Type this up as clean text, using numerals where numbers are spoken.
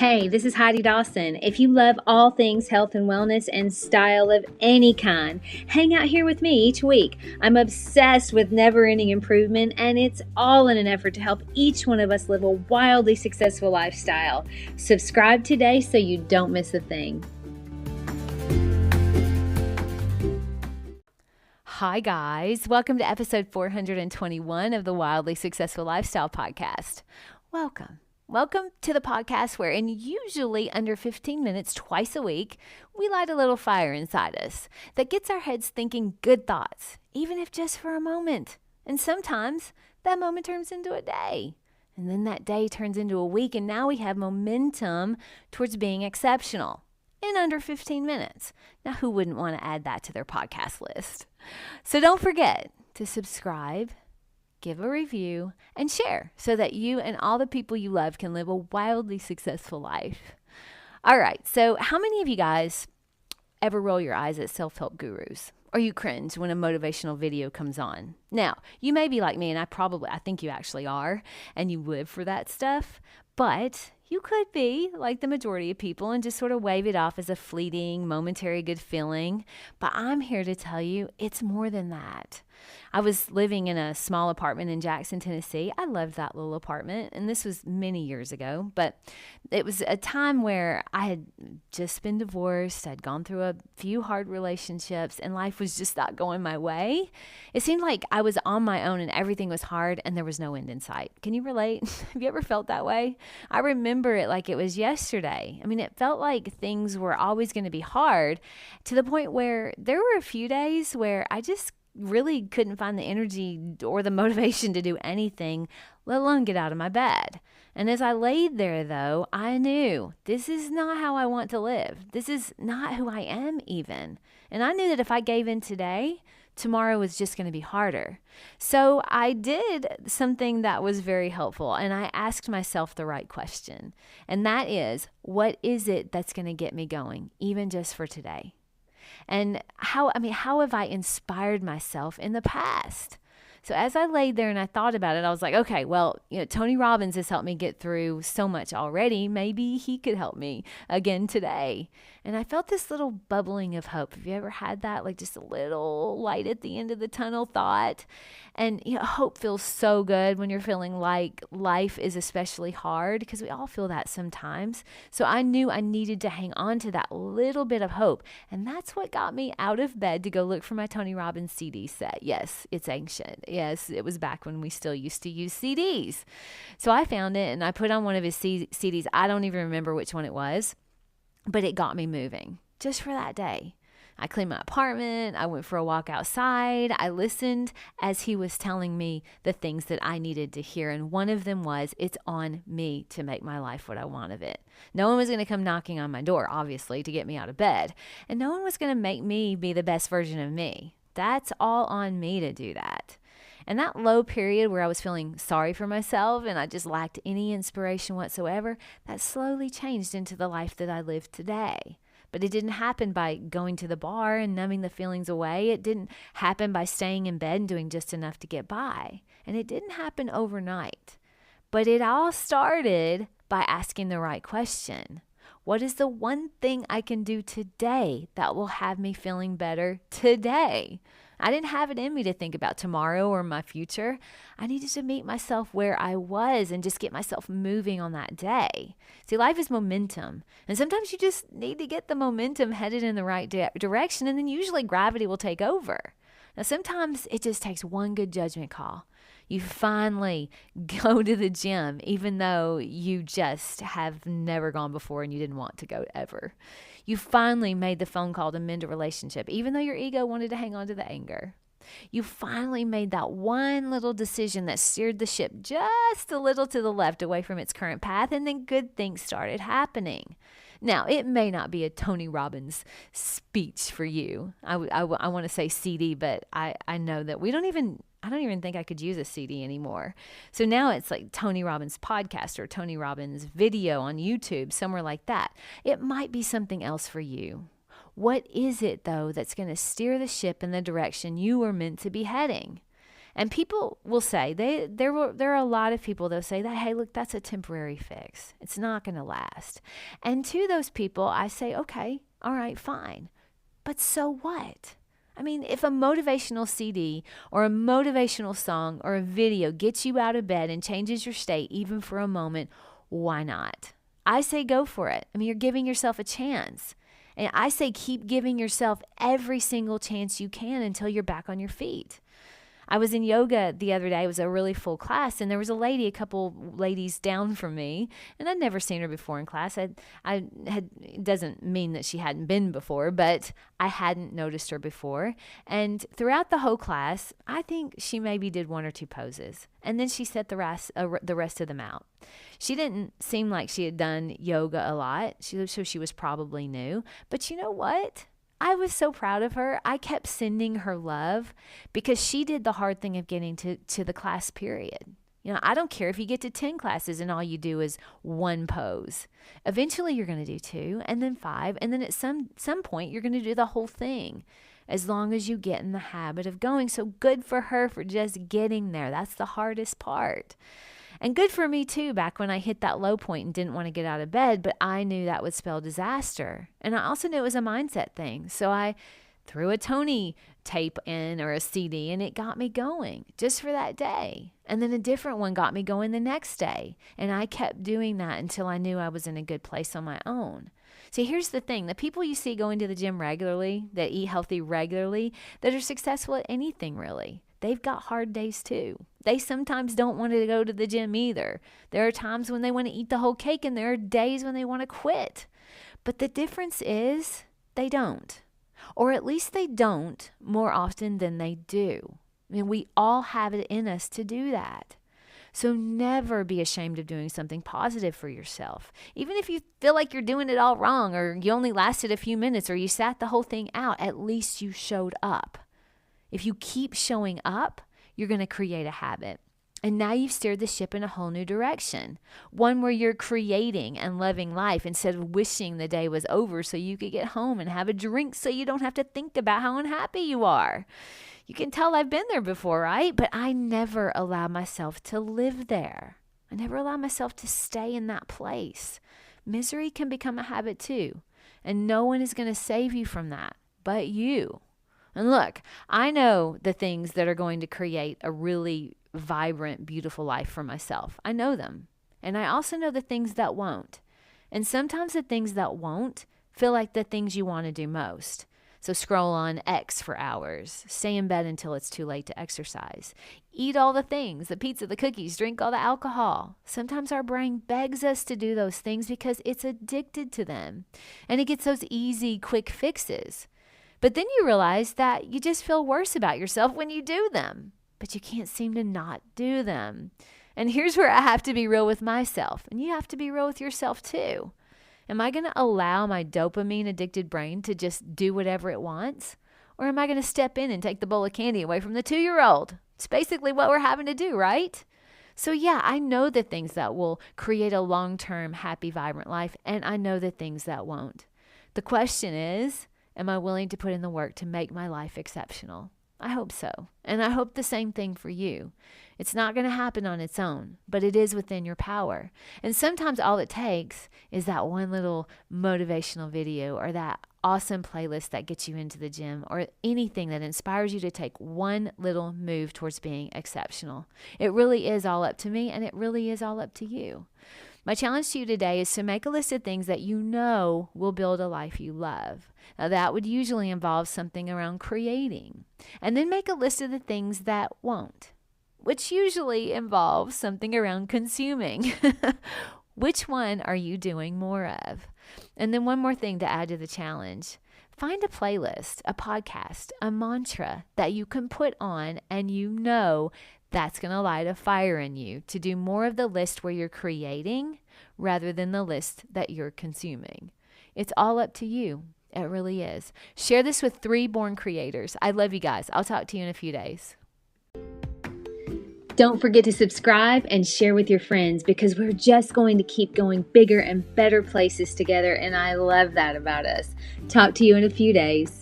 Hey, this is Heidi Dawson. If you love all things health and wellness and style of any kind, hang out here with me each week. I'm obsessed with never-ending improvement, and it's all in an effort to help each one of us live a wildly successful lifestyle. Subscribe today so you don't miss a thing. Hi, guys. Welcome to episode 421 of the Wildly Successful Lifestyle Podcast. Welcome. Welcome to the podcast where in usually under 15 minutes twice a week, we light a little fire inside us that gets our heads thinking good thoughts, even if just for a moment. And sometimes that moment turns into a day. And then that day turns into a week, and now we have momentum towards being exceptional in under 15 minutes. Now, who wouldn't want to add that to their podcast list? So don't forget to subscribe, give a review, and share so that you and all the people you love can live a wildly successful life. All right, so how many of you guys ever roll your eyes at self-help gurus? Or you cringe when a motivational video comes on? Now, you may be like me, and I think you actually are, and you live for that stuff, but you could be like the majority of people and just sort of wave it off as a fleeting, momentary good feeling. But I'm here to tell you it's more than that. I was living in a small apartment in Jackson, Tennessee. I loved that little apartment, and this was many years ago, but it was a time where I had just been divorced. I'd gone through a few hard relationships, and life was just not going my way. It seemed like I was on my own and everything was hard and there was no end in sight. Can you relate? Have you ever felt that way? I remember it like it was yesterday. I mean, it felt like things were always going to be hard to the point where there were a few days where I just really couldn't find the energy or the motivation to do anything, let alone get out of my bed. And as I laid there, though, I knew this is not how I want to live. This is not who I am even. And I knew that if I gave in today, tomorrow was just going to be harder. So I did something that was very helpful, and I asked myself the right question. And that is, what is it that's going to get me going, even just for today? And how have I inspired myself in the past? So as I laid there and I thought about it, I was like, okay, well, Tony Robbins has helped me get through so much already. Maybe he could help me again today. And I felt this little bubbling of hope. Have you ever had that? Like just a little light at the end of the tunnel thought. And hope feels so good when you're feeling like life is especially hard, because we all feel that sometimes. So I knew I needed to hang on to that little bit of hope. And that's what got me out of bed to go look for my Tony Robbins CD set. Yes, it's ancient. Yes, it was back when we still used to use CDs. So I found it and I put on one of his CDs. I don't even remember which one it was, but it got me moving just for that day. I cleaned my apartment. I went for a walk outside. I listened as he was telling me the things that I needed to hear. And one of them was, it's on me to make my life what I want of it. No one was going to come knocking on my door, obviously, to get me out of bed. And no one was going to make me be the best version of me. That's all on me to do that. And that low period where I was feeling sorry for myself and I just lacked any inspiration whatsoever, that slowly changed into the life that I live today. But it didn't happen by going to the bar and numbing the feelings away. It didn't happen by staying in bed and doing just enough to get by. And it didn't happen overnight. But it all started by asking the right question. What is the one thing I can do today that will have me feeling better today? I didn't have it in me to think about tomorrow or my future. I needed to meet myself where I was and just get myself moving on that day. See, life is momentum. And sometimes you just need to get the momentum headed in the right direction, and then usually gravity will take over. Now, sometimes it just takes one good judgment call. You finally go to the gym, even though you just have never gone before and you didn't want to go ever. You finally made the phone call to mend a relationship, even though your ego wanted to hang on to the anger. You finally made that one little decision that steered the ship just a little to the left away from its current path, and then good things started happening. Now, it may not be a Tony Robbins speech for you. I want to say CD, but I know that I don't even think I could use a CD anymore. So now it's like Tony Robbins podcast or Tony Robbins video on YouTube, somewhere like that. It might be something else for you. What is it, though, that's going to steer the ship in the direction you were meant to be heading? And people will say, there are a lot of people that'll say that, hey, look, that's a temporary fix. It's not going to last. And to those people, I say, okay, all right, fine. But so what? I mean, if a motivational CD or a motivational song or a video gets you out of bed and changes your state even for a moment, why not? I say go for it. I mean, you're giving yourself a chance. And I say keep giving yourself every single chance you can until you're back on your feet. I was in yoga the other day. It was a really full class, and there was a couple ladies down from me, and I'd never seen her before in class. It doesn't mean that she hadn't been before, but I hadn't noticed her before. And throughout the whole class, I think she maybe did one or two poses, and then she set the rest of them out. She didn't seem like she had done yoga a lot, so she was probably new. But you know what? I was so proud of her. I kept sending her love because she did the hard thing of getting to the class period. You know, I don't care if you get to 10 classes and all you do is one pose. Eventually you're going to do 2 and then 5. And then at some point you're going to do the whole thing as long as you get in the habit of going. So good for her for just getting there. That's the hardest part. And good for me too, back when I hit that low point and didn't want to get out of bed, but I knew that would spell disaster. And I also knew it was a mindset thing. So I threw a Tony tape in or a CD and it got me going just for that day. And then a different one got me going the next day. And I kept doing that until I knew I was in a good place on my own. See, here's the thing. The people you see going to the gym regularly, that eat healthy regularly, that are successful at anything really, they've got hard days too. They sometimes don't want to go to the gym either. There are times when they want to eat the whole cake and there are days when they want to quit. But the difference is they don't. Or at least they don't more often than they do. I mean, we all have it in us to do that. So never be ashamed of doing something positive for yourself. Even if you feel like you're doing it all wrong or you only lasted a few minutes or you sat the whole thing out, at least you showed up. If you keep showing up, you're going to create a habit. And now you've steered the ship in a whole new direction. One where you're creating and loving life instead of wishing the day was over so you could get home and have a drink so you don't have to think about how unhappy you are. You can tell I've been there before, right? But I never allow myself to live there. I never allow myself to stay in that place. Misery can become a habit too. And no one is going to save you from that but you. And look, I know the things that are going to create a really vibrant, beautiful life for myself. I know them. And I also know the things that won't. And sometimes the things that won't feel like the things you want to do most. So scroll on X for hours, stay in bed until it's too late to exercise, eat all the things, the pizza, the cookies, drink all the alcohol. Sometimes our brain begs us to do those things because it's addicted to them. And it gets those easy, quick fixes. But then you realize that you just feel worse about yourself when you do them, but you can't seem to not do them. And here's where I have to be real with myself, and you have to be real with yourself too. Am I going to allow my dopamine addicted brain to just do whatever it wants? Or am I going to step in and take the bowl of candy away from the 2-year-old? It's basically what we're having to do, right? So yeah, I know the things that will create a long-term, happy, vibrant life, and I know the things that won't. The question is, am I willing to put in the work to make my life exceptional? I hope so. And I hope the same thing for you. It's not going to happen on its own, but it is within your power. And sometimes all it takes is that one little motivational video or that awesome playlist that gets you into the gym or anything that inspires you to take one little move towards being exceptional. It really is all up to me, and it really is all up to you. My challenge to you today is to make a list of things that you know will build a life you love. Now, that would usually involve something around creating. And then make a list of the things that won't, which usually involves something around consuming. Which one are you doing more of? And then one more thing to add to the challenge. Find a playlist, a podcast, a mantra that you can put on and you know that's going to light a fire in you to do more of the list where you're creating rather than the list that you're consuming. It's all up to you. It really is. Share this with 3 born creators. I love you guys. I'll talk to you in a few days. Don't forget to subscribe and share with your friends because we're just going to keep going bigger and better places together, and I love that about us. Talk to you in a few days.